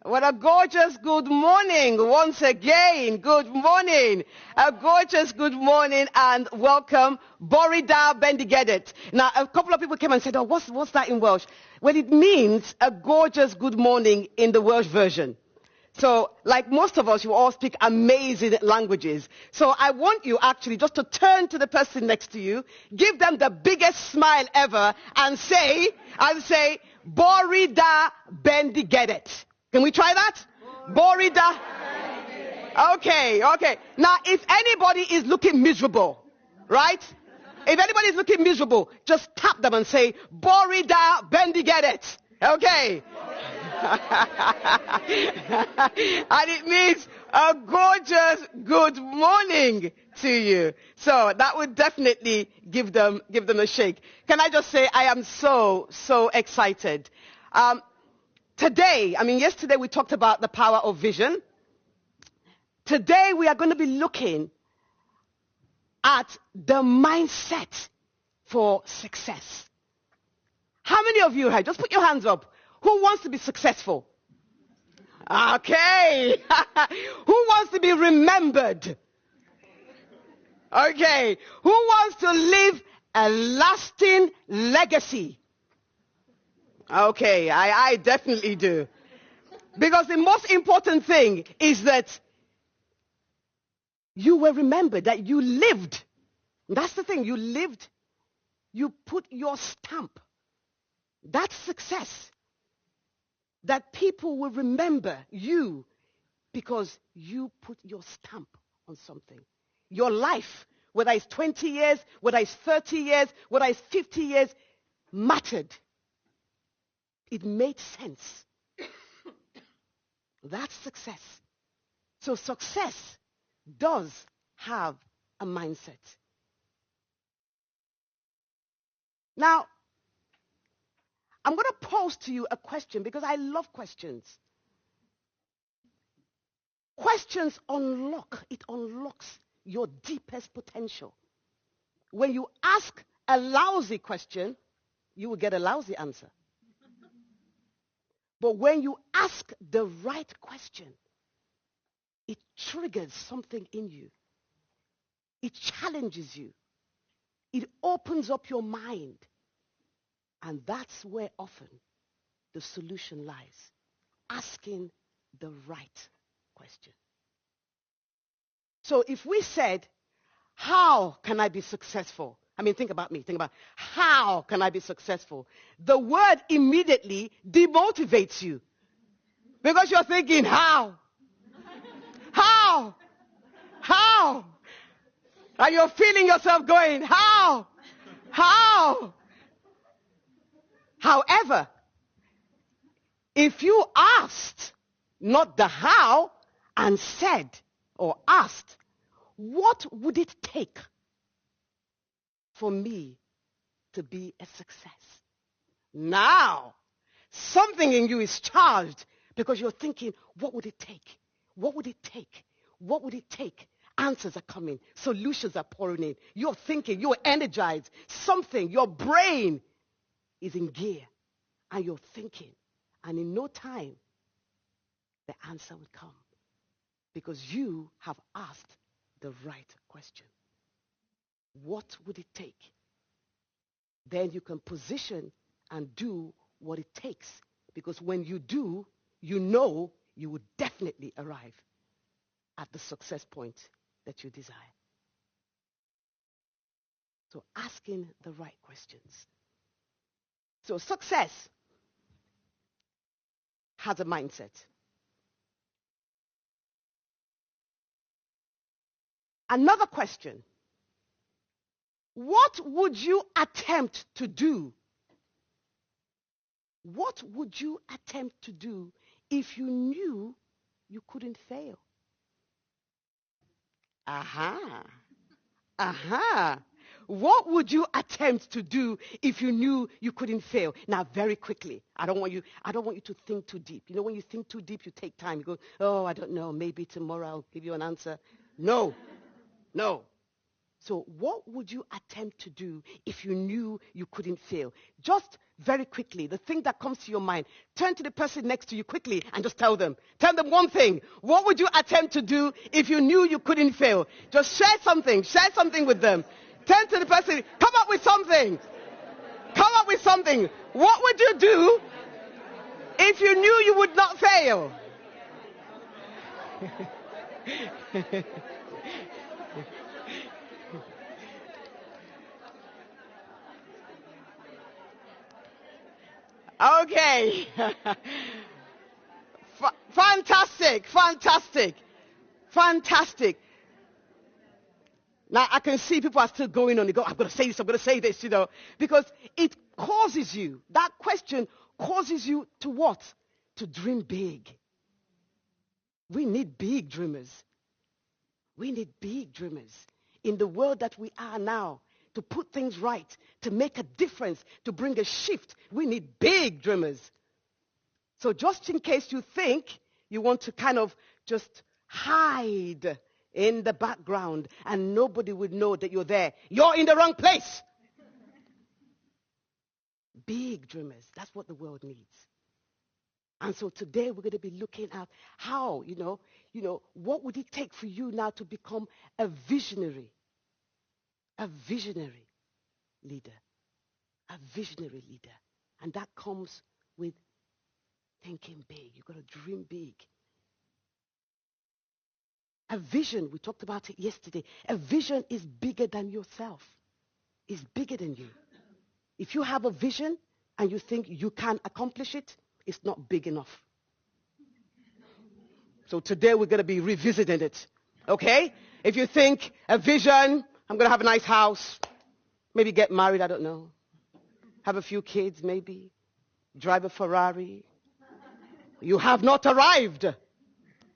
What a gorgeous good morning once again. Good morning. A gorgeous good morning and welcome. Borida Bendigedet. Now, a couple of people came and said, oh, what's that in Welsh? Well, it means a gorgeous good morning in the Welsh version. So, like most of us, you all speak amazing languages. So I want you actually just to turn to the person next to you, give them the biggest smile ever, and say, Borida Bendigedet. Can we try that? Borida. Okay. Now, if anybody is looking miserable, right? If anybody is looking miserable, just tap them and say, Borida Bendigedet. Okay. And it means a gorgeous good morning to you. So that would definitely give them a shake. Can I just say I am so excited. Yesterday we talked about the power of vision. Today we are going to be looking at the mindset for success. How many of you have, just put your hands up, who wants to be successful? Okay. Who wants to be remembered? Okay. Who wants to leave a lasting legacy? Okay, I definitely do. Because the most important thing is that you were remembered, that you lived. That's the thing, you lived. You put your stamp. That's success. That people will remember you because you put your stamp on something. Your life, whether it's 20 years, whether it's 30 years, whether it's 50 years, mattered. It made sense. That's success. So success does have a mindset. Now, I'm going to pose to you a question because I love questions. Questions unlocks your deepest potential. When you ask a lousy question, you will get a lousy answer. But when you ask the right question, it triggers something in you. It challenges you. It opens up your mind. And that's where often the solution lies. Asking the right question. So if we said, how can I be successful? Think about me. Think about how can I be successful? The word immediately demotivates you. Because you're thinking, how? How? How? And you're feeling yourself going, how? How? However, if you asked, not the how, and said or asked, what would it take for me to be a success? Now, something in you is charged because you're thinking, what would it take? What would it take? What would it take? Answers are coming. Solutions are pouring in. You're thinking, you're energized. Something, your brain is in gear. And you're thinking. And in no time, the answer will come. Because you have asked the right question. What would it take? Then you can position and do what it takes. Because when you do, you know you will definitely arrive at the success point that you desire. So asking the right questions. So success has a mindset. Another question. What would you attempt to do? What would you attempt to do if you knew you couldn't fail? What would you attempt to do if you knew you couldn't fail? Now, very quickly, I don't want you to think too deep. You know, when you think too deep, you take time. You go, oh, I don't know, maybe tomorrow I'll give you an answer. No. So what would you attempt to do if you knew you couldn't fail? Just very quickly, the thing that comes to your mind, turn to the person next to you quickly and just tell them. Tell them one thing. What would you attempt to do if you knew you couldn't fail? Just share something. Share something with them. Turn to the person. Come up with something. Come up with something. What would you do if you knew you would not fail? Okay. Fantastic. Fantastic. Fantastic. Now I can see people are still going on. They go, I'm going to say this, I'm going to say this, because it causes you, that question causes you to what? To dream big. We need big dreamers. We need big dreamers. In the world that we are now, to put things right, to make a difference, to bring a shift, we need big dreamers. So just in case you think you want to kind of just hide in the background and nobody would know that you're there, you're in the wrong place. Big dreamers. That's what the world needs. And so today we're going to be looking at how, what would it take for you now to become a visionary leader, a visionary leader. And that comes with thinking big. You've got to dream big. A vision, we talked about it yesterday. A vision is bigger than yourself. It's bigger than you. If you have a vision and you think you can accomplish it, it's not big enough. So today we're going to be revisiting it. Okay? If you think a vision, I'm going to have a nice house, maybe get married, I don't know. Have a few kids, maybe. Drive a Ferrari. You have not arrived.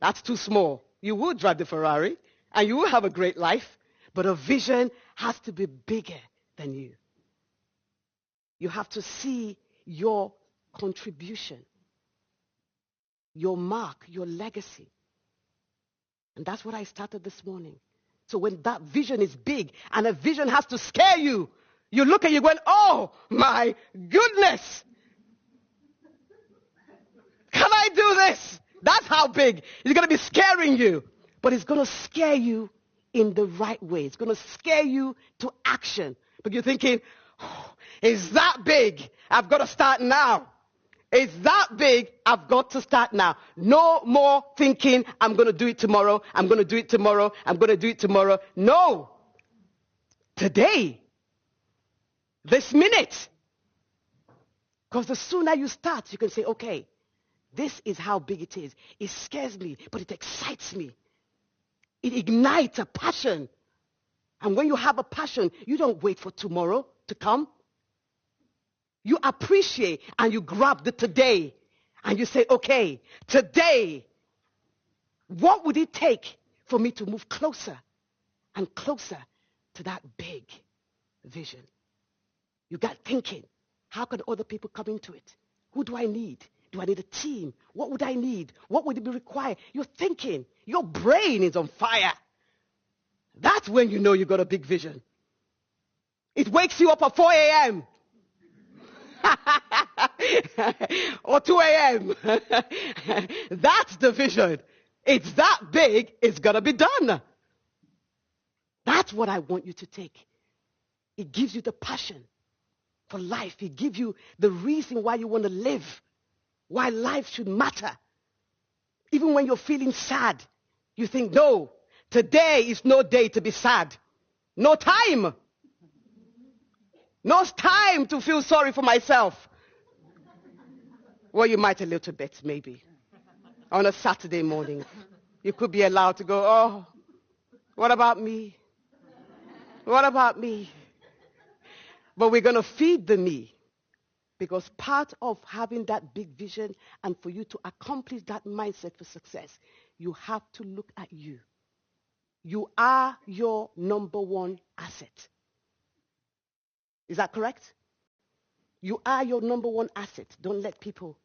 That's too small. You will drive the Ferrari and you will have a great life, but a vision has to be bigger than you. You have to see your contribution, your mark, your legacy. And that's what I started this morning. So when that vision is big and a vision has to scare you, you look at you going, oh my goodness, can I do this? That's how big. It's going to be scaring you. But it's going to scare you in the right way. It's going to scare you to action. But you're thinking, oh, is that big? I've got to start now. It's that big, I've got to start now. No more thinking, I'm going to do it tomorrow, I'm going to do it tomorrow, I'm going to do it tomorrow. No. Today. This minute. Because the sooner you start, you can say, okay, this is how big it is. It scares me, but it excites me. It ignites a passion. And when you have a passion, you don't wait for tomorrow to come. You appreciate and you grab the today. And you say, okay, today, what would it take for me to move closer and closer to that big vision? You got thinking, how can other people come into it? Who do I need? Do I need a team? What would I need? What would it be required? You're thinking. Your brain is on fire. That's when you know you got a big vision. It wakes you up at 4 a.m. or 2 a.m. That's the vision. It's that big, it's going to be done. That's what I want you to take. It gives you the passion for life. It gives you the reason why you want to live. Why life should matter. Even when you're feeling sad, you think, no, today is no day to be sad. No time. No time to feel sorry for myself. Well, you might a little bit, maybe. On a Saturday morning, you could be allowed to go, oh, what about me? What about me? But we're going to feed the me. Because part of having that big vision and for you to accomplish that mindset for success, you have to look at you. You are your number one asset. Is that correct? You are your number one asset. Don't let people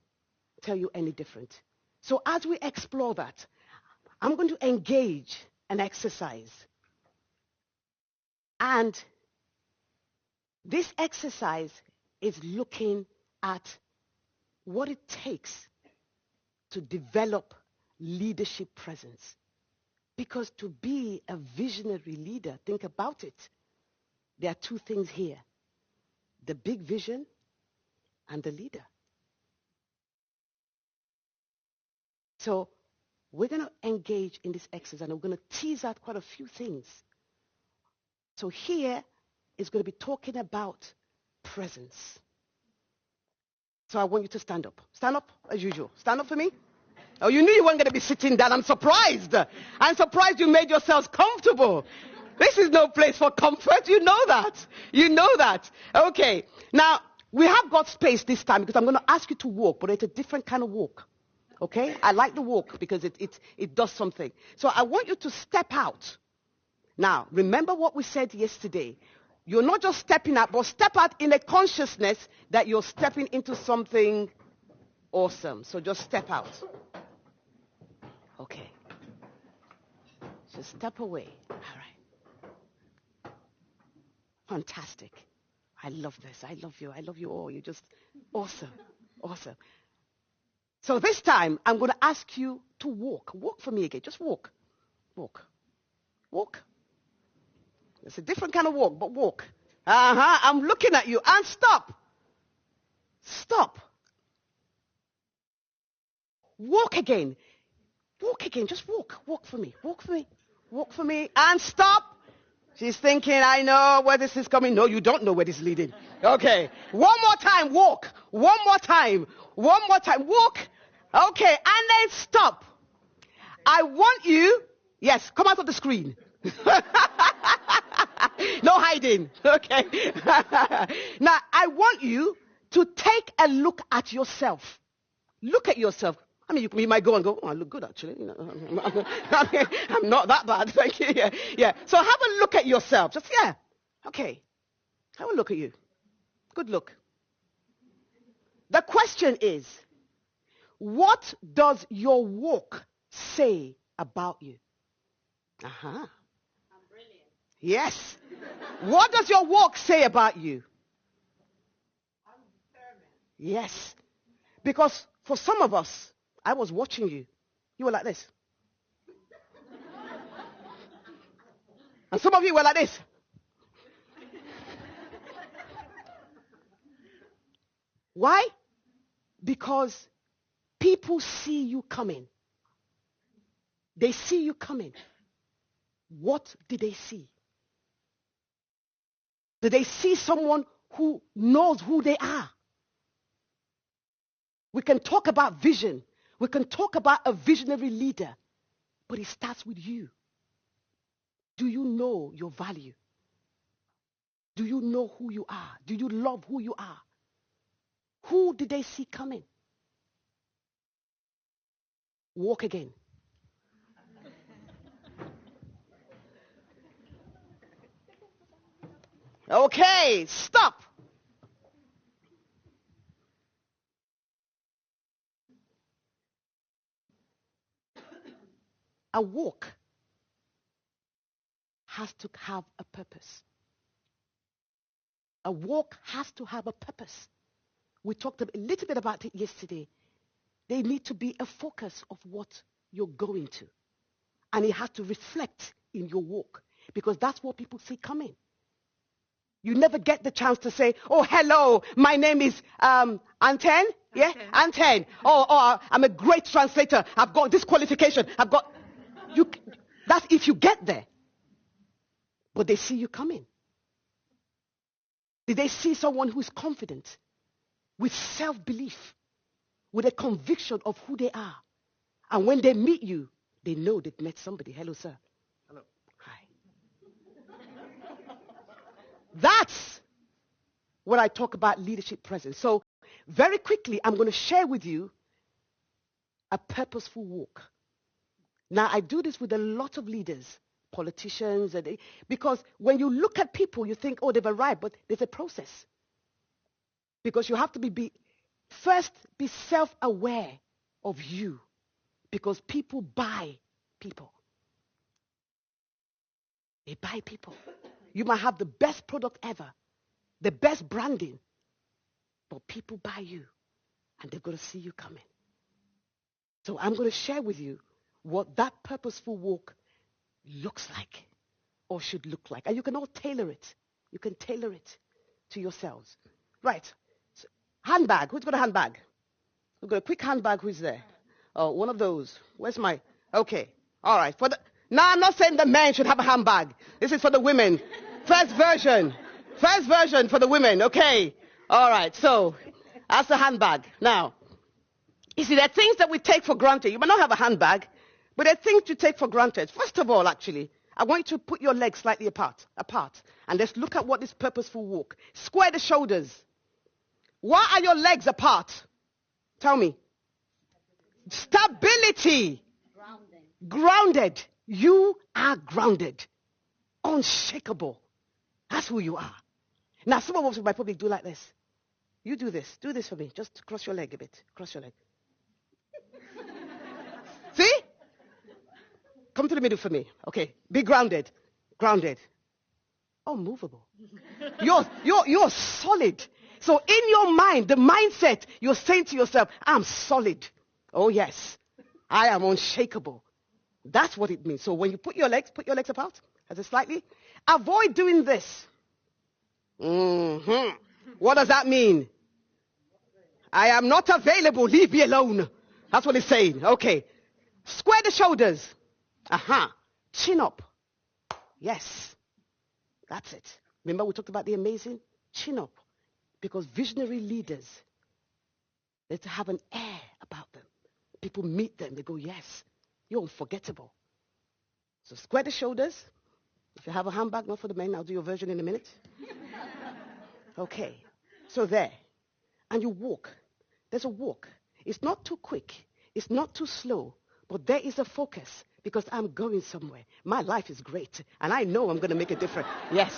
tell you any different. So as we explore that, I'm going to engage an exercise. And this exercise is looking at what it takes to develop leadership presence. Because to be a visionary leader, think about it. There are two things here: the big vision and the leader. So we're going to engage in this exercise, and we're going to tease out quite a few things. So here is going to be talking about presence. So I want you to stand up. Stand up as usual. Stand up for me. Oh, you knew you weren't going to be sitting down. I'm surprised. I'm surprised you made yourselves comfortable. This is no place for comfort. You know that. You know that. Okay. Now, we have got space this time because I'm going to ask you to walk, but it's a different kind of walk. Okay? I like the walk because it does something. So I want you to step out. Now, remember what we said yesterday. You're not just stepping out, but step out in a consciousness that you're stepping into something awesome. So just step out. Okay. Just step away. All right. Fantastic. I love this. I love you. I love you all. You're just awesome. Awesome. So this time, I'm going to ask you to walk. Walk for me again. Just walk. Walk. Walk. It's a different kind of walk, but walk. I'm looking at you. And stop. Stop. Walk again. Walk again. Just walk. Walk for me. Walk for me. Walk for me. And stop. She's thinking, I know where this is coming. No, you don't know where this is leading. Okay. One more time. Walk. One more time. One more time. Walk. Okay. And then stop. I want you. Yes. Come out of the screen. No hiding. Okay. Now, I want you to take a look at yourself. Look at yourself. I mean, you might go and go, oh, I look good, actually. You know, I'm not that bad. Thank you. Yeah, yeah. So have a look at yourself. Just, yeah. Okay. Have a look at you. Good look. The question is, what does your walk say about you? Uh-huh. I'm brilliant. Yes. What does your walk say about you? I'm determined. Yes. Because for some of us, I was watching you. You were like this. And some of you were like this. Why? Because people see you coming. They see you coming. What did they see? Did they see someone who knows who they are? We can talk about vision. We can talk about a visionary leader. But it starts with you. Do you know your value? Do you know who you are? Do you love who you are? Who did they see coming? Walk again. Okay, stop. A walk has to have a purpose. A walk has to have a purpose. We talked a little bit about it yesterday. They need to be a focus of what you're going to. And it has to reflect in your walk. Because that's what people see coming. You never get the chance to say, oh, hello, my name is Anten. Yeah? Anten. Oh, I'm a great translator. I've got this qualification. I've got... That's if you get there. But they see you coming. Did they see someone who is confident, with self-belief, with a conviction of who they are? And when they meet you, they know they've met somebody. Hello, sir. Hello. Hi. That's when I talk about leadership presence. So very quickly, I'm going to share with you a purposeful walk. Now, I do this with a lot of leaders, politicians, because when you look at people, you think, oh, they've arrived, but there's a process. Because you have to first be self-aware of you, because people buy people. They buy people. You might have the best product ever, the best branding, but people buy you and they're going to see you coming. So I'm going to share with you what that purposeful walk looks like or should look like. And you can all tailor it. You can tailor it to yourselves. Right. So, handbag. Who's got a handbag? We've got a quick handbag. Who's there? Oh, one of those. Where's my... Okay. All right. Now, I'm not saying the men should have a handbag. This is for the women. First version. First version for the women. Okay. All right. So, that's the handbag. Now, you see, there are things that we take for granted. You might not have a handbag, but there are things you take for granted. First of all, actually, I want you to put your legs slightly apart. And let's look at what this purposeful walk. Square the shoulders. Why are your legs apart? Tell me. Stability. Grounded. You are grounded. Unshakable. That's who you are. Now, some of us might probably do like this. You do this. Do this for me. Just cross your leg a bit. Cross your leg. See? Come to the middle for me. Okay. Be grounded. Grounded. Unmovable. You're solid. So in your mind, the mindset, you're saying to yourself, I'm solid. Oh yes. I am unshakable. That's what it means. So when you put your legs apart, as a slightly. Avoid doing this. What does that mean? I am not available. Leave me alone. That's what it's saying. Okay. Square the shoulders. Chin up. Yes. That's it. Remember we talked about the amazing? Chin up. Because visionary leaders, they have an air about them. People meet them. They go, yes, you're unforgettable. So square the shoulders. If you have a handbag, not for the men, I'll do your version in a minute. Okay. So there. And you walk. There's a walk. It's not too quick. It's not too slow. But there is a focus because I'm going somewhere. My life is great. And I know I'm going to make a difference. Yes.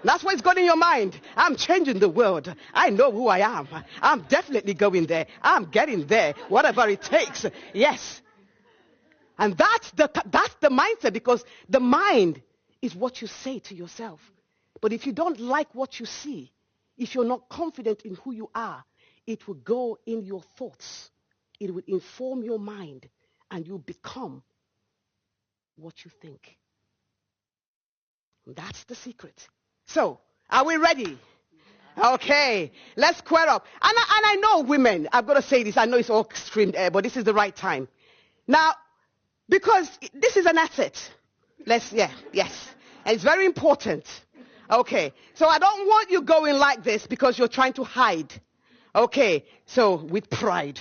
That's what's got in your mind. I'm changing the world. I know who I am. I'm definitely going there. I'm getting there. Whatever it takes. Yes. And that's the mindset, because the mind is what you say to yourself. But if you don't like what you see, if you're not confident in who you are, it will go in your thoughts. It will inform your mind, and you become what you think. That's the secret. So, are we ready? Okay, let's square up. And I know women, I've got to say this, I know it's all extreme air, but this is the right time. Now, because this is an asset. Yes. And it's very important. Okay, so I don't want you going like this because you're trying to hide. Okay, so with pride.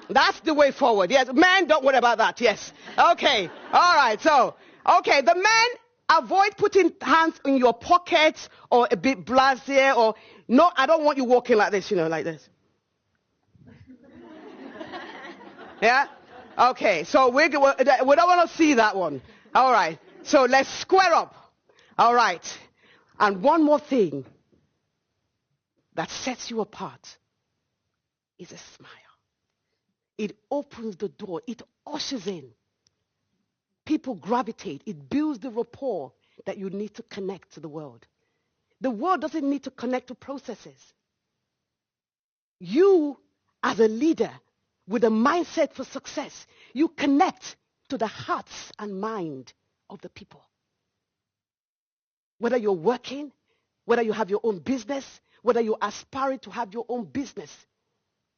That's the way forward. Yes, men, don't worry about that. Yes. Okay, all right, so, okay, the men, avoid putting hands in your pockets or a bit blasé or, no, I don't want you walking like this, like this. Yeah? Okay, so we don't want to see that one. All right, so let's square up. All right, and one more thing that sets you apart is a smile. It opens the door. It ushers in. People gravitate. It builds the rapport that you need to connect to the world. The world doesn't need to connect to processes. You, as a leader with a mindset for success, you connect to the hearts and mind of the people. Whether you're working, whether you have your own business, whether you're aspiring to have your own business,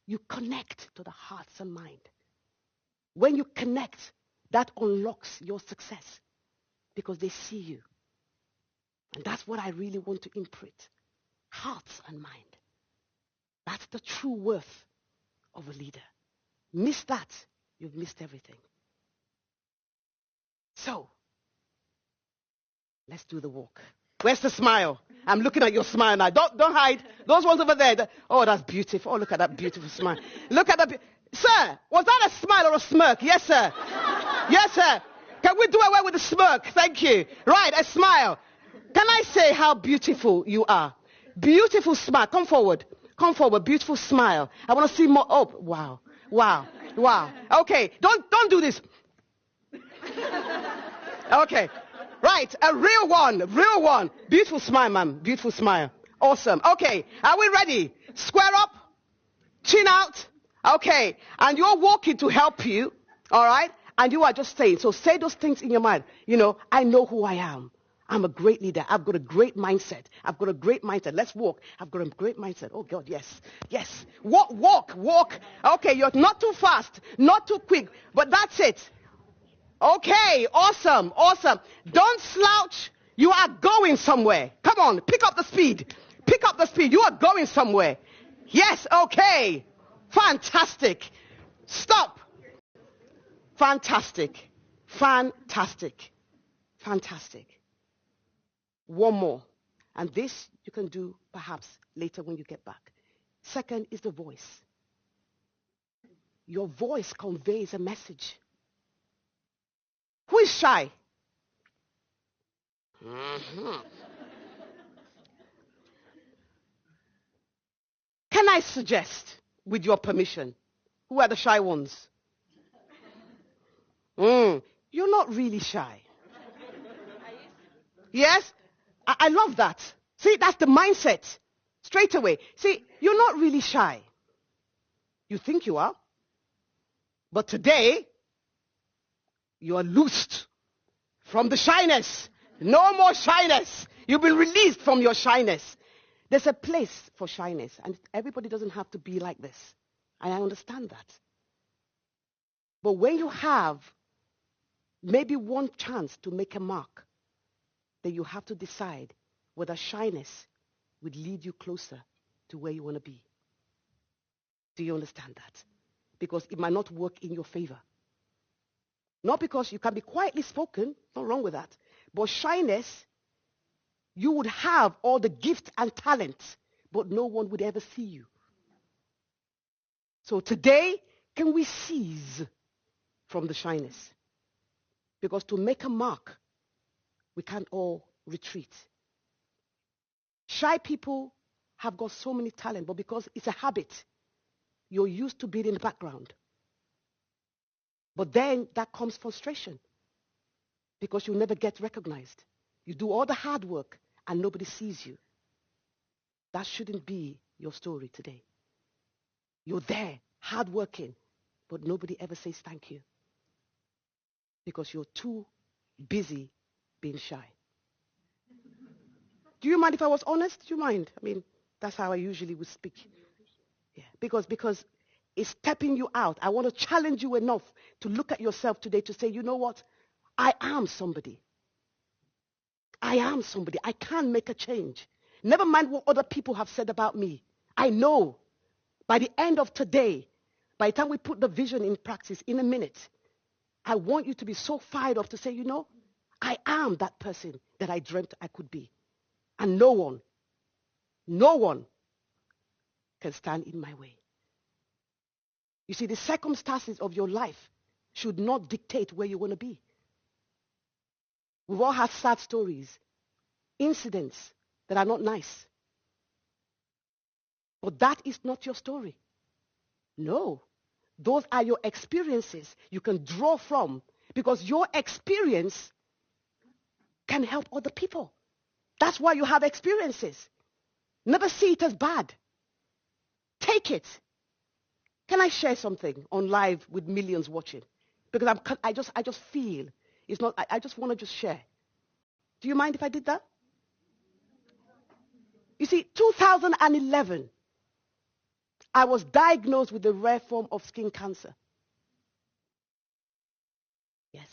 you connect to the hearts and mind. When you connect, that unlocks your success because they see you. And that's what I really want to imprint. Hearts and mind. That's the true worth of a leader. Miss that, you've missed everything. So, let's do the walk. Where's the smile? I'm looking at your smile now. Don't hide. Those ones over there. Oh, that's beautiful. Oh, look at that beautiful smile. Look at that. Sir, was that a smile or a smirk? Yes, sir. Yes, sir. Can we do away with the smirk? Thank you. Right, a smile. Can I say how beautiful you are? Beautiful smile. Come forward. Come forward. Beautiful smile. I want to see more. Oh, wow. Wow. Wow. Okay. Don't do this. Okay. Right, a real one, real one. Beautiful smile, ma'am. Beautiful smile. Awesome. Okay, are we ready? Square up, chin out. Okay, and you're walking to help you, all right? And you are just saying, so say those things in your mind. You know, I know who I am. I'm a great leader. I've got a great mindset. I've got a great mindset. Let's walk. I've got a great mindset. Oh, God, yes. Yes. Walk, walk, walk. Okay, you're not too fast, not too quick, but that's it. Okay, awesome, awesome. Don't slouch. You are going somewhere. Come on, pick up the speed. Pick up the speed. You are going somewhere. Yes, okay. Fantastic. Stop. Fantastic. Fantastic. Fantastic. One more. And this you can do perhaps later when you get back. Second is the voice. Your voice conveys a message. Who is shy? Mhm. Can I suggest, with your permission, who are the shy ones? You're not really shy. Yes? I love that. See, that's the mindset. Straight away. See, you're not really shy. You think you are. But today, you are loosed from the shyness. No more shyness. You've been released from your shyness. There's a place for shyness, and everybody doesn't have to be like this. And I understand that. But when you have maybe one chance to make a mark, then you have to decide whether shyness would lead you closer to where you want to be. Do you understand that? Because it might not work in your favor. Not because you can be quietly spoken, not wrong with that. But shyness, you would have all the gift and talent, but no one would ever see you. So today, can we cease from the shyness? Because to make a mark, we can't all retreat. Shy people have got so many talent, but because it's a habit, you're used to being in the background. But then that comes frustration because you never get recognized. You do all the hard work and nobody sees you. That shouldn't be your story today. You're there, hardworking, but nobody ever says thank you because you're too busy being shy. Do you mind if I was honest? Do you mind? I mean, that's how I usually would speak. Yeah, because it's stepping you out. I want to challenge you enough to look at yourself today to say, you know what? I am somebody. I am somebody. I can make a change. Never mind what other people have said about me. I know by the end of today, by the time we put the vision in practice in a minute, I want you to be so fired up to say, you know, I am that person that I dreamt I could be. And no one can stand in my way. You see, the circumstances of your life should not dictate where you want to be. We've all had sad stories, incidents that are not nice. But that is not your story. No. Those are your experiences you can draw from because your experience can help other people. That's why you have experiences. Never see it as bad. Take it. Can I share something on live with millions watching? Because I just feel it's not. I just want to just share. Do you mind if I did that? You see, 2011, I was diagnosed with a rare form of skin cancer. Yes.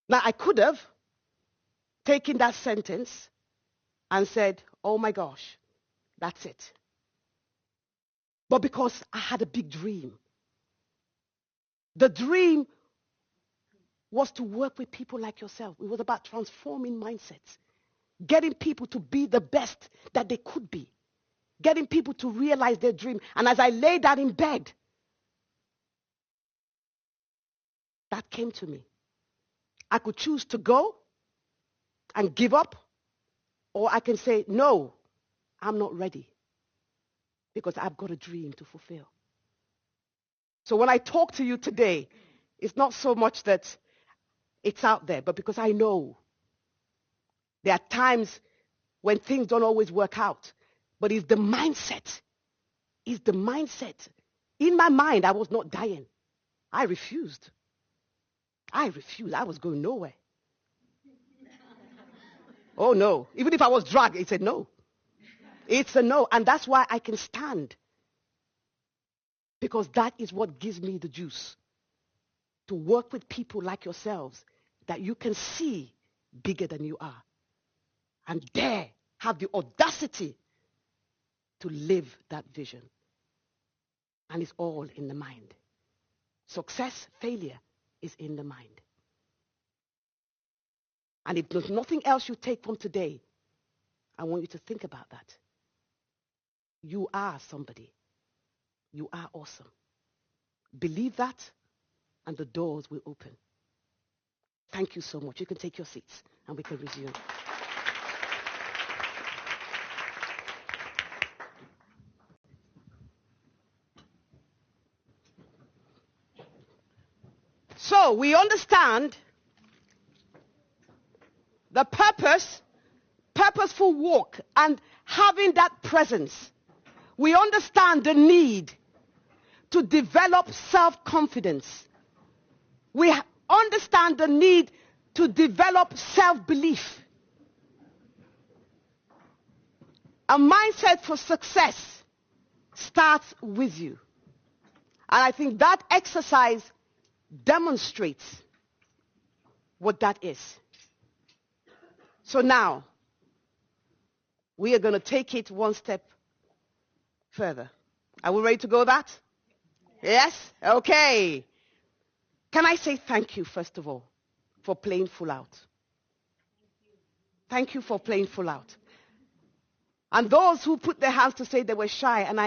Now, I could have taken that sentence and said, oh my gosh, that's it. But because I had a big dream, the dream was to work with people like yourself. It was about transforming mindsets, getting people to be the best that they could be, getting people to realize their dream. And as I lay that in bed, that came to me. I could choose to go and give up, or I can say, no, I'm not ready because I've got a dream to fulfill. So when I talk to you today, it's not so much that It's out there, but because I know there are times when things don't always work out. But it's the mindset. It's the mindset. In my mind, I was not dying. I refused. I was going nowhere. Oh no. Even if I was dragged, it's a no. It's a no. And that's why I can stand. Because that is what gives me the juice. To work with people like yourselves that you can see bigger than you are. And dare have the audacity to live that vision. And it's all in the mind. Success, failure is in the mind. And if there's nothing else you take from today, I want you to think about that. You are somebody. You are awesome. Believe that, and the doors will open. Thank you so much. You can take your seats, and we can resume. So we understand the purposeful walk, and having that presence. We understand the need to develop self-confidence. We understand the need to develop self-belief. A mindset for success starts with you. And I think that exercise demonstrates what that is. So now, we are going to take it one step further. Are we ready to go that? Yes? Okay. Can I say thank you, first of all, for playing full out? Thank you for playing full out. And those who put their hands to say they were shy, and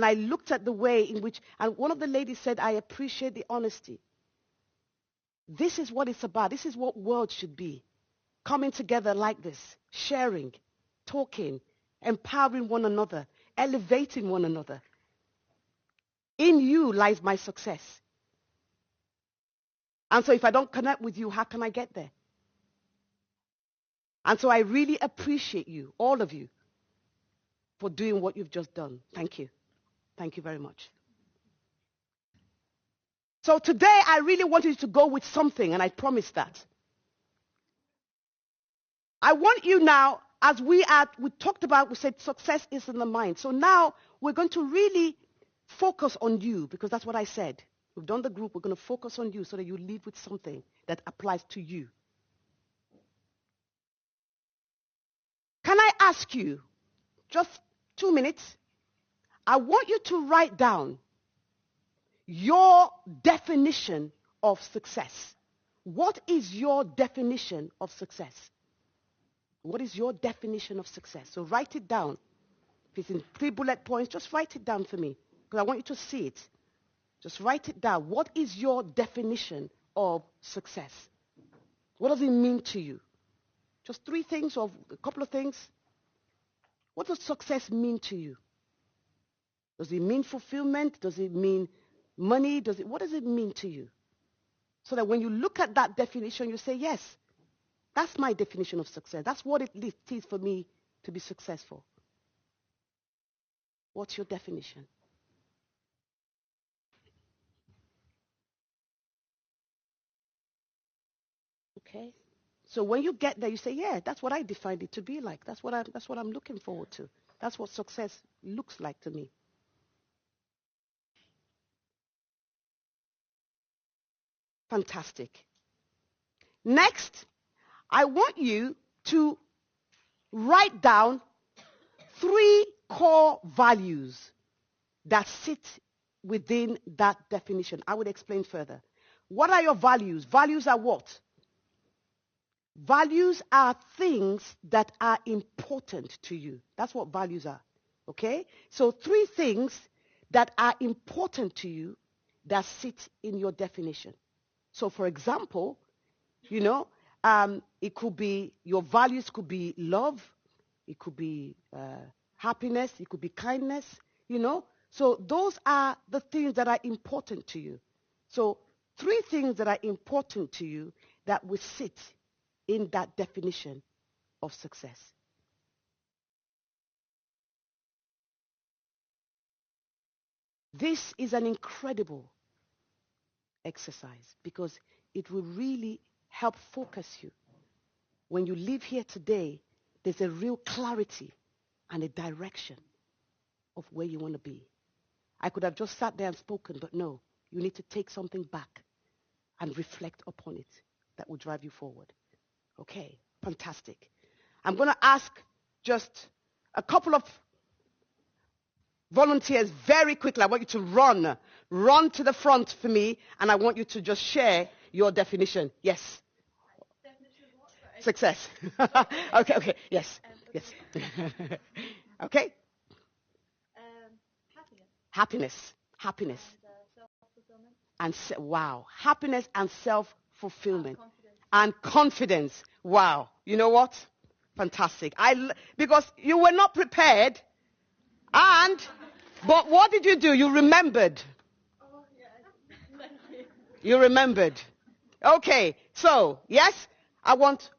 I looked at the way in which, and one of the ladies said, I appreciate the honesty. This is what it's about. This is what world should be. Coming together like this, sharing, talking, empowering one another, elevating one another. In you lies my success. And so if I don't connect with you, how can I get there? And so I really appreciate you, all of you, for doing what you've just done. Thank you. Thank you very much. So today I really want you to go with something, and I promise that. I want you now, as we talked about, we said success is in the mind. So now we're going to really focus on you, because that's what I said. We've done the group. We're going to focus on you so that you leave with something that applies to you. Can I ask you, just 2 minutes, I want you to write down your definition of success. What is your definition of success? What is your definition of success? So write it down. If it's in 3 bullet points, just write it down for me, because I want you to see it. Just write it down. What is your definition of success? What does it mean to you? Just 3 things or a couple of things. What does success mean to you? Does it mean fulfillment? Does it mean money? What does it mean to you? So that when you look at that definition, you say, yes, that's my definition of success. That's what it is for me to be successful. What's your definition? Okay. So when you get there, you say, yeah, that's what I defined it to be like. That's what I'm looking forward to. That's what success looks like to me. Fantastic. Next, I want you to write down 3 core values that sit within that definition. I would explain further. What are your values? Values are what? Values are things that are important to you. That's what values are. Okay? So 3 things that are important to you that sit in your definition. So for example, it could be, your values could be love, it could be happiness, it could be kindness, So those are the things that are important to you. So 3 things that are important to you that would sit in that definition of success? This is an incredible exercise because it will really help focus you. When you leave here today, there's a real clarity and a direction of where you want to be. I could have just sat there and spoken, but no, you need to take something back and reflect upon it that will drive you forward. Okay, fantastic. I'm going to ask just a couple of volunteers very quickly. I want you to run to the front for me, and I want you to just share your definition. Yes. Definition of what? Sorry. Success. Okay, yes. Okay. Happiness. Happiness. And self-fulfillment. Wow. Happiness and self-fulfillment. Confidence. And confidence. Wow. You know what? Fantastic. Because you were not prepared. But what did you do? You remembered. Oh, yeah. You remembered. Okay. So, yes, I want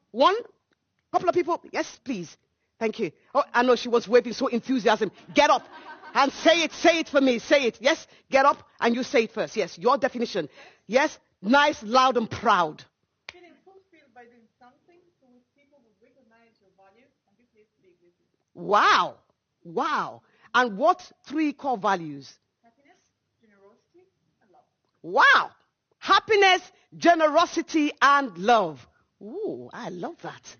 couple of people. Yes, please. Thank you. Oh, I know she was waving so enthusiasm. Get up and say it. Say it for me. Say it. Yes, get up and you say it first. Yes, your definition. Yes, nice, loud and proud. Feeling fulfilled by doing something to which people will recognize your value and be pleased to be with you. Wow. Wow. And what 3 core values? Happiness, generosity, and love. Wow. Happiness, generosity, and love. Ooh, I love that.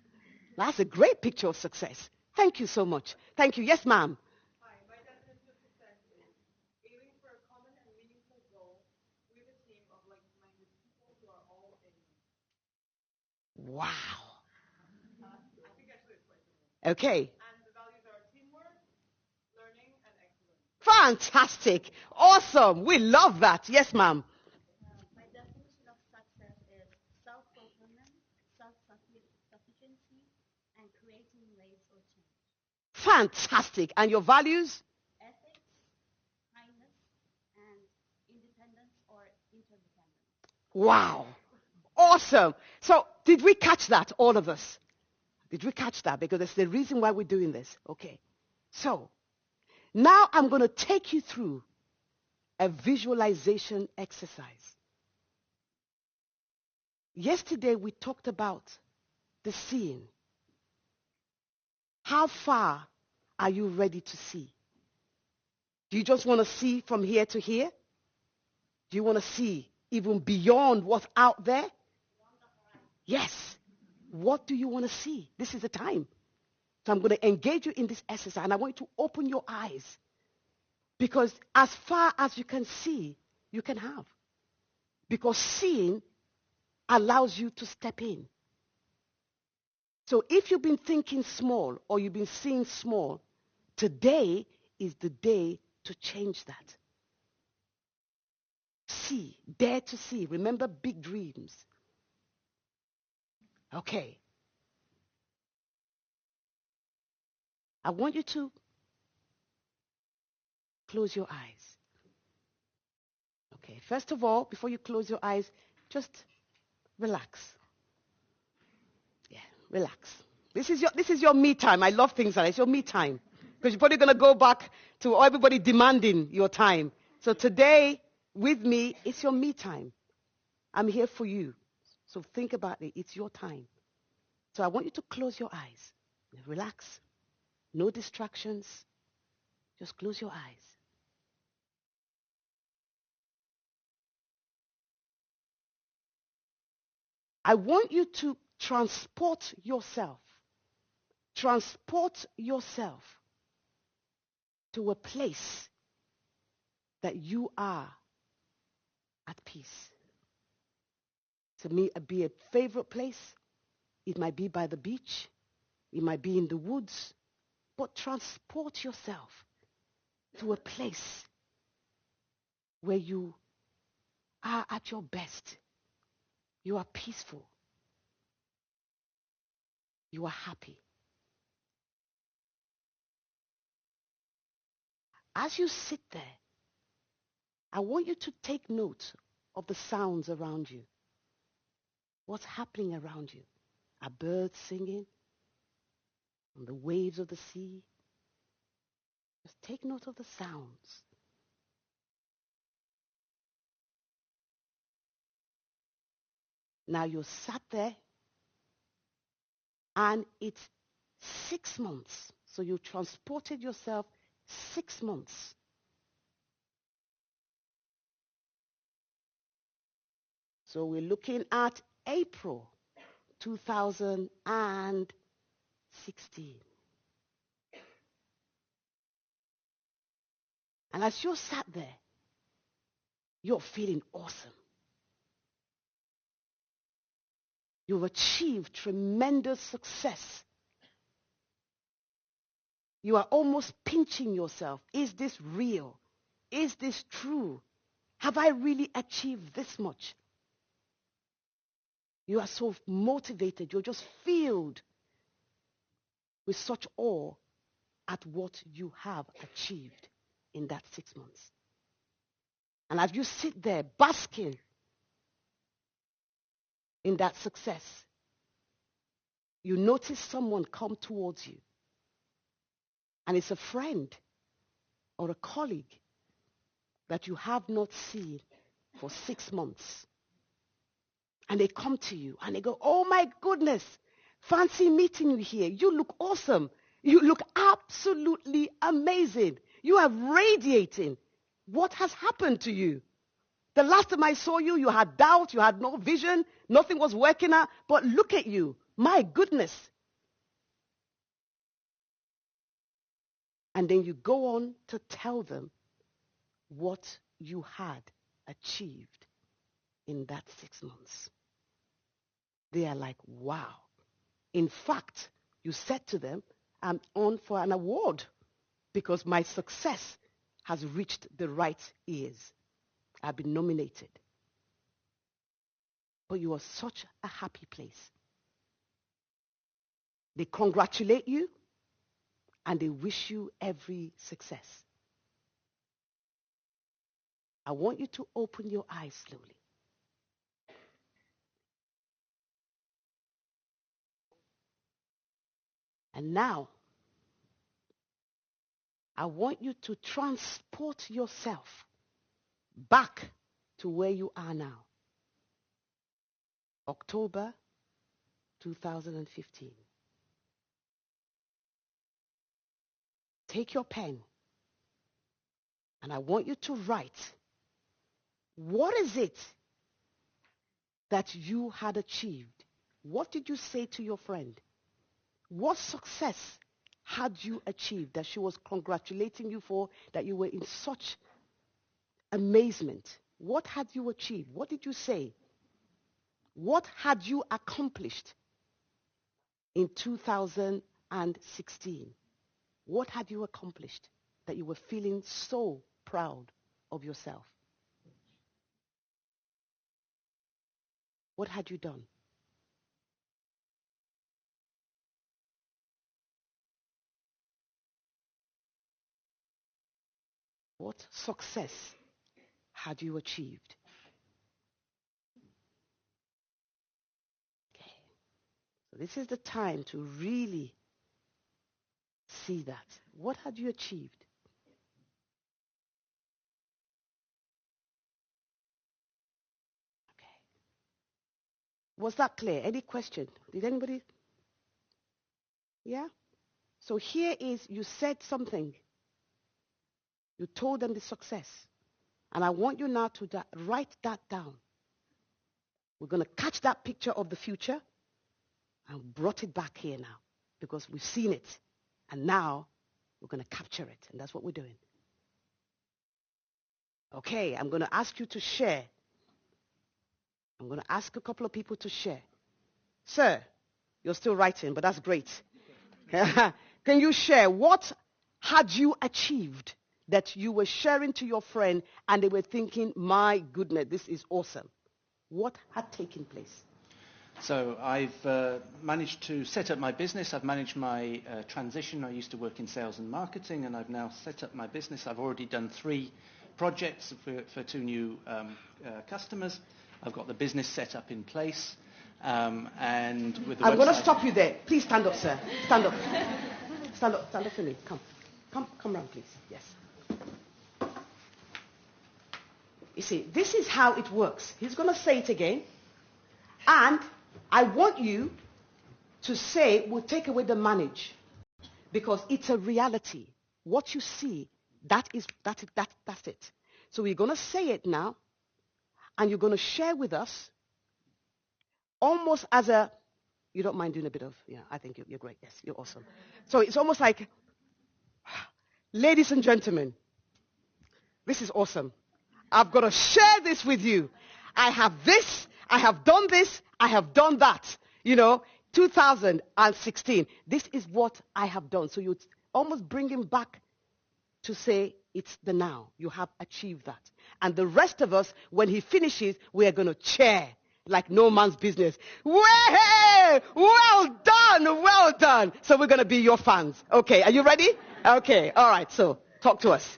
That's a great picture of success. Thank you so much. Thank you. Yes, ma'am. Hi, my definition of success is aiming for a common and meaningful goal with a team of like-minded people who are all in. Wow. I think actually it's quite simple. Okay. And the values are teamwork, learning, and excellence. Fantastic. Awesome. We love that. Yes, ma'am. My definition of success is self-fulfillment, self-sufficiency, and creating waves or change. Fantastic. And your values? Ethics, kindness, and independence or interdependence. Wow. Awesome. So did we catch that, all of us? Did we catch that? Because that's the reason why we're doing this. Okay. So now I'm going to take you through a visualization exercise. Yesterday we talked about the seeing. How far are you ready to see? Do you just want to see from here to here? Do you want to see even beyond what's out there? Yes. What do you want to see? This is the time. So I'm going to engage you in this exercise, and I want you to open your eyes. Because as far as you can see, you can have. Because seeing allows you to step in. So if you've been thinking small or you've been seeing small, today is the day to change that. See, dare to see. Remember big dreams. Okay. I want you to close your eyes. Okay, first of all, before you close your eyes, just relax. Yeah, relax. This is your me time. I love things like that. It's your me time. Because you're probably going to go back to everybody demanding your time. So today, with me, it's your me time. I'm here for you. So think about it. It's your time. So I want you to close your eyes. Relax. No distractions. Just close your eyes. I want you to transport yourself to a place that you are at peace. To me, it'd be a favorite place. It might be by the beach. It might be in the woods. But transport yourself to a place where you are at your best. You are peaceful. You are happy. As you sit there, I want you to take note of the sounds around you. What's happening around you? Are birds singing on the waves of the sea? Just take note of the sounds. Now you're sat there and it's 6 months. So you transported yourself 6 months. So we're looking at April 2016. And as you're sat there, you're feeling awesome. You've achieved tremendous success. You are almost pinching yourself. Is this real? Is this true? Have I really achieved this much? You are so motivated. You're just filled with such awe at what you have achieved in that 6 months. And as you sit there basking in that success, you notice someone come towards you. And it's a friend or a colleague that you have not seen for 6 months. And they come to you and they go, "Oh my goodness, fancy meeting you here. You look awesome. You look absolutely amazing. You are radiating. What has happened to you? The last time I saw you, you had doubt, you had no vision, nothing was working out, but look at you. My goodness." And then you go on to tell them what you had achieved in that 6 months. They are like, "Wow." In fact, you said to them, "I'm on for an award because my success has reached the right ears. I've been nominated." But you are such a happy place. They congratulate you and they wish you every success. I want you to open your eyes slowly. And now, I want you to transport yourself back to where you are now. October 2015. Take your pen and I want you to write, what is it that you had achieved? What did you say to your friend? What success had you achieved that she was congratulating you for, that you were in such amazement? What had you achieved? What did you say? What had you accomplished in 2016? What had you accomplished that you were feeling so proud of yourself? What had you done? What success had you achieved? Okay. So this is the time to really see that. What had you achieved? Okay. Was that clear? Any question? Did anybody? Yeah? So here is, you said something. You told them the success. And I want you now to write that down. We're going to catch that picture of the future and brought it back here now because we've seen it. And now we're going to capture it. And that's what we're doing. Okay, I'm going to ask you to share. I'm going to ask a couple of people to share. Sir, you're still writing, but that's great. Can you share what had you achieved that you were sharing to your friend and they were thinking, "My goodness, this is awesome"? What had taken place? So I've managed to set up my business. I've managed my transition. I used to work in sales and marketing, and I've now set up my business. I've already done 3 projects for 2 new customers. I've got the business set up in place, And with the I'm going to website- stop you there. Please stand up, sir. Stand up. Stand up for me. Come round, please. Yes. You see, this is how it works. He's going to say it again. And I want you to say, we'll take away the manage. Because it's a reality. What you see, that's it. So we're going to say it now. And you're going to share with us almost as a, you don't mind doing a bit of, yeah, I think you're great. Yes, you're awesome. So it's almost like, ladies and gentlemen, this is awesome. I've got to share this with you. I have this, I have done this, I have done that. 2016, this is what I have done. So you almost bring him back to say it's the now. You have achieved that. And the rest of us, when he finishes, we are going to cheer like no man's business. Way! Well done, well done. So we're going to be your fans. Okay, are you ready? Okay, all right, so talk to us.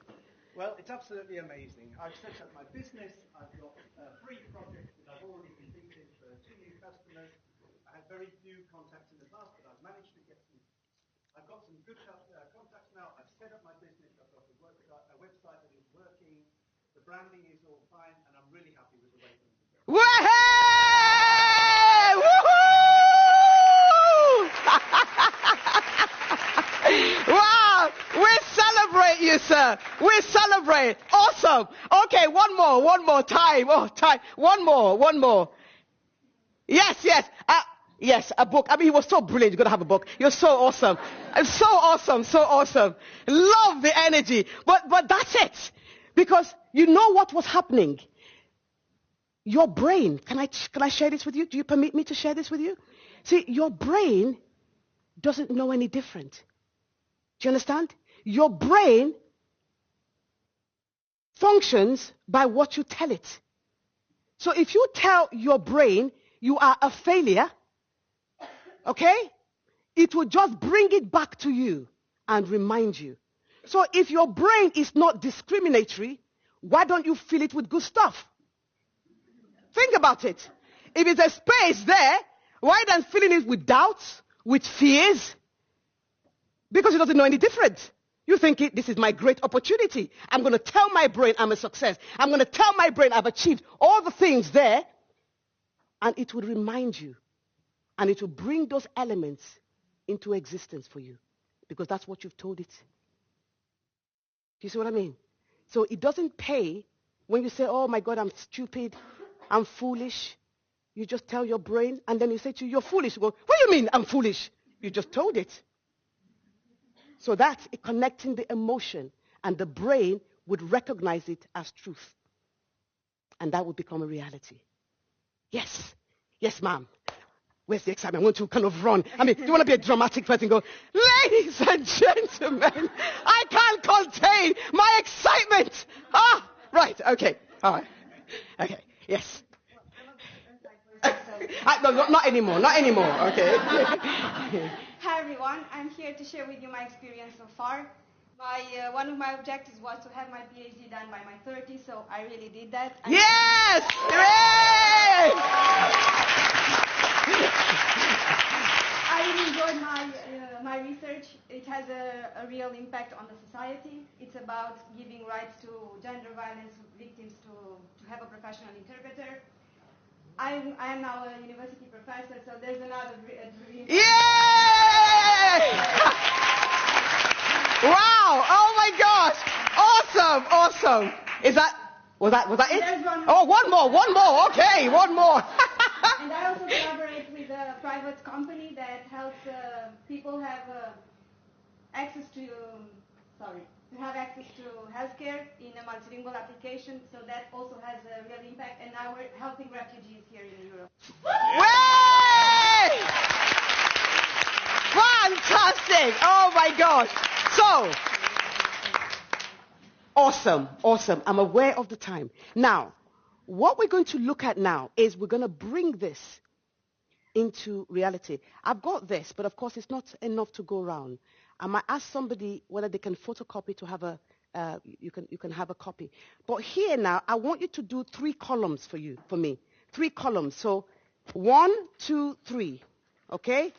Well, it's absolutely amazing. I've set up my business. I've got 3 projects that I've already completed for 2 new customers. I had very few contacts in the past, but I've managed to get some. I've got some good contacts now. I've set up my business. I've got a website that is working. The branding is all fine, and I'm really happy with the way things are going. Way! Woohoo! Wow! We celebrate you, sir. We celebrate. Awesome. Okay, one more time. Oh, time. One more. Yes. Yes, a book. I mean, he was so brilliant. You're going to have a book. You're so awesome. So awesome. Love the energy. But that's it. Because you know what was happening. Your brain, can I share this with you? Do you permit me to share this with you? See, your brain doesn't know any different. Do you understand? Your brain functions by what you tell it. So if you tell your brain you are a failure, okay, it will just bring it back to you and remind you. So if your brain is not discriminatory, why don't you fill it with good stuff? Think about it. If it's a space there, why then filling it with doubts, with fears? Because it doesn't know any different. You think this is my great opportunity. I'm going to tell my brain I'm a success. I'm going to tell my brain I've achieved all the things there. And it will remind you. And it will bring those elements into existence for you. Because that's what you've told it. Do you see what I mean? So it doesn't pay when you say, oh my God, I'm stupid. I'm foolish. You just tell your brain. And then you say to you, you're foolish. You go, what do you mean I'm foolish? You just told it. So that's connecting the emotion, and the brain would recognize it as truth. And that would become a reality. Yes, ma'am. Where's the excitement? I want to kind of run. I mean, do you want to be a dramatic person? Go, ladies and gentlemen, I can't contain my excitement. Right, okay, all right. Okay, yes. No, not anymore, okay. Hi everyone, I'm here to share with you my experience so far. One of my objectives was to have my PhD done by my 30s, so I really did that. Yes! Hooray! I really enjoyed my research. It has a real impact on the society. It's about giving rights to gender violence victims to have a professional interpreter. I am now a university professor, so there's another dream. Yay! Wow! Oh my gosh! Awesome! Was that it? There's one more. Oh, one more. Okay, one more. And I also collaborate with a private company that helps people have access to healthcare in a multilingual application. So that also has a real impact. And now we're helping refugees here in Europe. Way! Fantastic! Oh my gosh! So, awesome. I'm aware of the time. Now, what we're going to look at now is we're going to bring this into reality. I've got this, but of course it's not enough to go around. I might ask somebody whether they can photocopy to have you can have a copy. But here now, I want you to do 3 columns for me. 3 columns. So 1, 2, 3. Okay?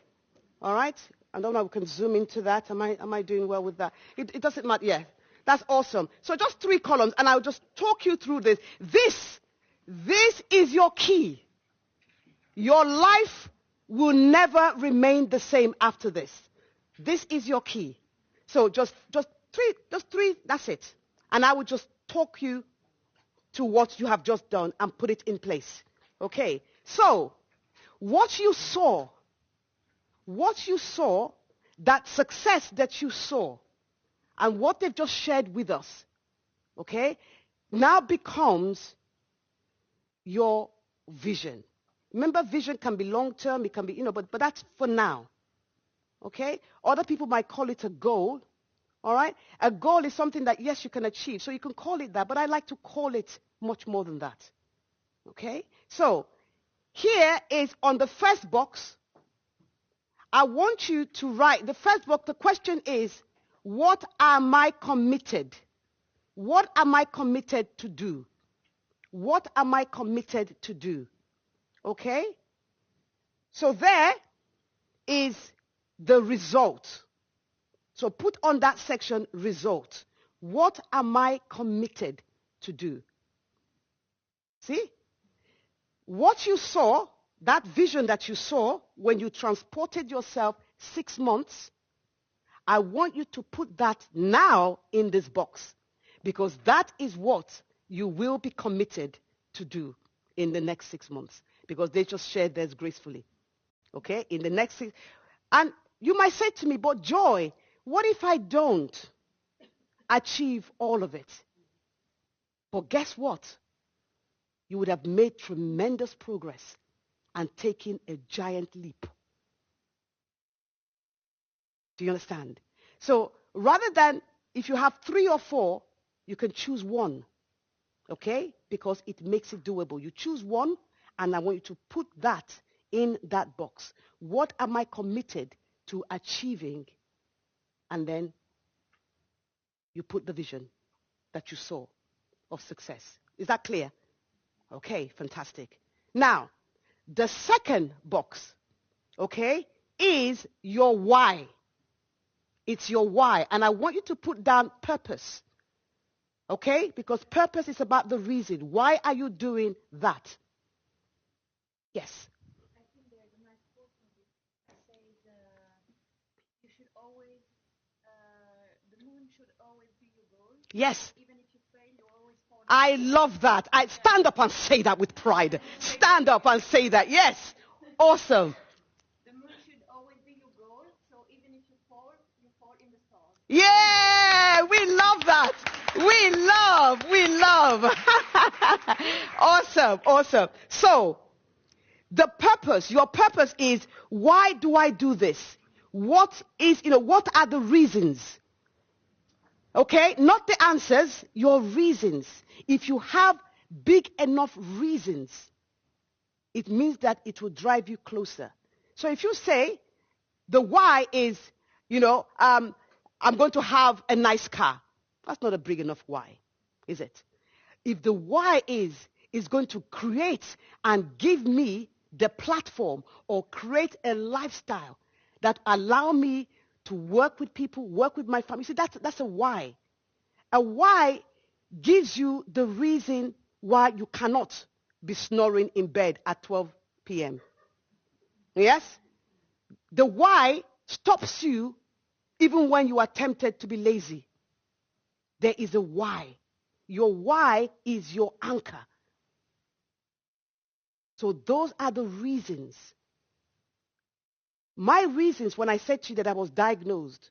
All right? I don't know if we can zoom into that. Am I doing well with that? It doesn't matter. Yeah. That's awesome. So just 3 columns, and I'll just talk you through this. This is your key. Your life will never remain the same after this. This is your key. So just 3, that's it. And I will just talk you to what you have just done and put it in place. Okay? So, what you saw, that success that you saw, and what they've just shared with us, okay, now becomes your vision. Remember, vision can be long-term, it can be, but that's for now. Okay? Other people might call it a goal. All right? A goal is something that, yes, you can achieve. So you can call it that, but I like to call it much more than that. Okay? So, here is on the first box, I want you to write, the first box, the question is, what am I committed? What am I committed to do? What am I committed to do? Okay? So there is the result. So put on that section, result. What am I committed to do? See? What you saw, that vision that you saw when you transported yourself 6 months, I want you to put that now in this box, because that is what you will be committed to do in the next 6 months, because they just shared theirs gracefully. Okay? In the next 6, and you might say to me, but Joy, what if I don't achieve all of it? But guess what? You would have made tremendous progress and taken a giant leap. Do you understand? So rather than, if you have 3 or 4, you can choose 1. Okay? Because it makes it doable. You choose 1, and I want you to put that in that box. What am I committed to achieving? And then you put the vision that you saw of success. Is that clear? Okay, fantastic. Now, the second box, okay, is your why. It's your why. And I want you to put down purpose. Okay? Because purpose is about the reason. Why are you doing that? Yes. I think there's a nice quote from this that says, you should always, the moon should always be your goal. Yes. Even if you fail, you always fall. I love that. I stand up and say that with pride. Stand up and say that. Yes. Awesome. The moon should always be your goal, so even if you fall in the stars. Yeah, we love that. We love. Awesome. So, the purpose, your purpose is, why do I do this? What are the reasons? Okay, not the answers, your reasons. If you have big enough reasons, it means that it will drive you closer. So if you say, the why is, I'm going to have a nice car. That's not a big enough why, is it? If the why is going to create and give me the platform or create a lifestyle that allow me to work with people, work with my family. See, that's a why. A why gives you the reason why you cannot be snoring in bed at 12 p.m. Yes? The why stops you even when you are tempted to be lazy. There is a why. Your why is your anchor. So those are the reasons. My reasons, when I said to you that I was diagnosed,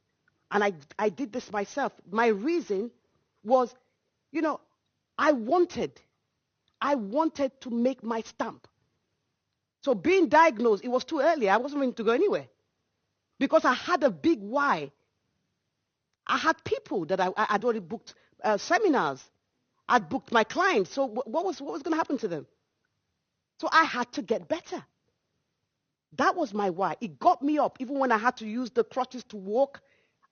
and I did this myself, my reason was, I wanted to make my stamp. So being diagnosed, it was too early. I wasn't ready to go anywhere. Because I had a big why. I had people that I'd already booked seminars. I'd booked my clients. So what was going to happen to them? So I had to get better. That was my why. It got me up. Even when I had to use the crutches to walk,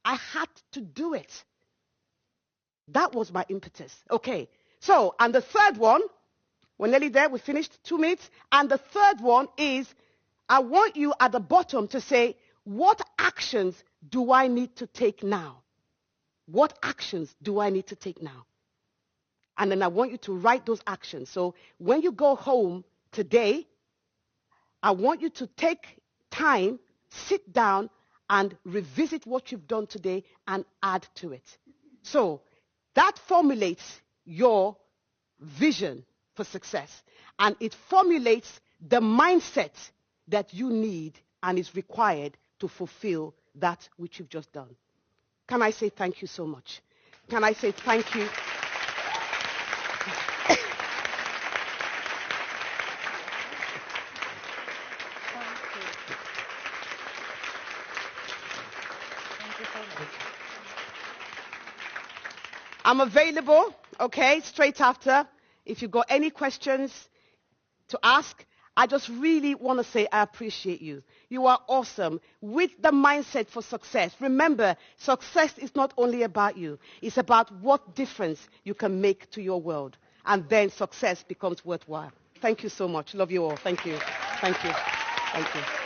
I had to do it. That was my impetus. Okay. So, and the third one We're nearly there. We finished 2 minutes. And the third one is, I want you at the bottom to say, what actions do I need to take now? What actions do I need to take now? And then I want you to write those actions. So when you go home today, I want you to take time, sit down, and revisit what you've done today and add to it. So that formulates your vision for success. And it formulates the mindset that you need and is required to fulfill that which you've just done. Can I say thank you so much? Can I say thank you? I'm available, okay, straight after. If you've got any questions to ask, I just really want to say I appreciate you. You are awesome. With the mindset for success. Remember, success is not only about you. It's about what difference you can make to your world. And then success becomes worthwhile. Thank you so much. Love you all. Thank you. Thank you. Thank you.